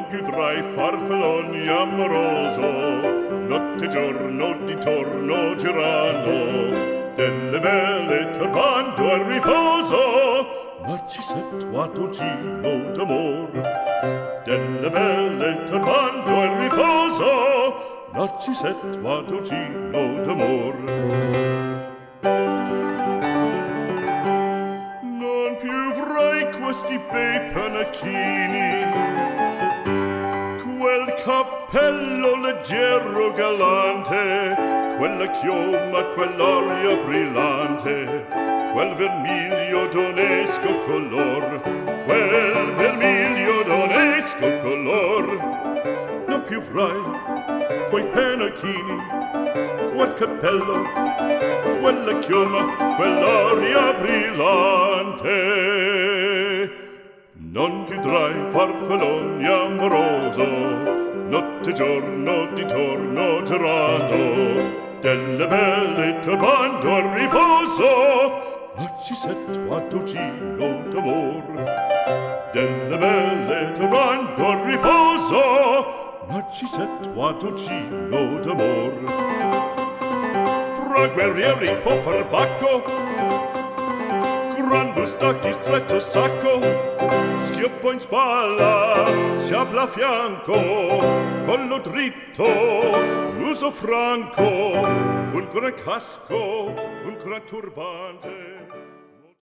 più tra i farfalloni amoroso, notte e giorno di torno girando, delle belle turbando al riposo, Narcisetto a dolcino d'amor. Delle belle turbando al riposo, Narcisetto a dolcino d'amor. Non più avrai questi bei panacchini, quel cappello leggero galante, quella chioma, quell'aria brillante, quel vermiglio d'onesco color, quel vermiglio d'onesco color. Non più avrai quei pennacchini, quel cappello, quella chioma, quell'aria brillante. Non più tra i farfalloni amoroso, notte e giorno di torno girando, delle belle turbando al riposo, Narcisetto a dolcino d'amor. Delle belle turbando al riposo, Narcisetto a dolcino d'amor. Fra guerrieri può far bacco, gran bustacchi stretto sacco, schioppo in spalla, sciabla a fianco, collo dritto, muso franco, un gran casco, un gran turbante.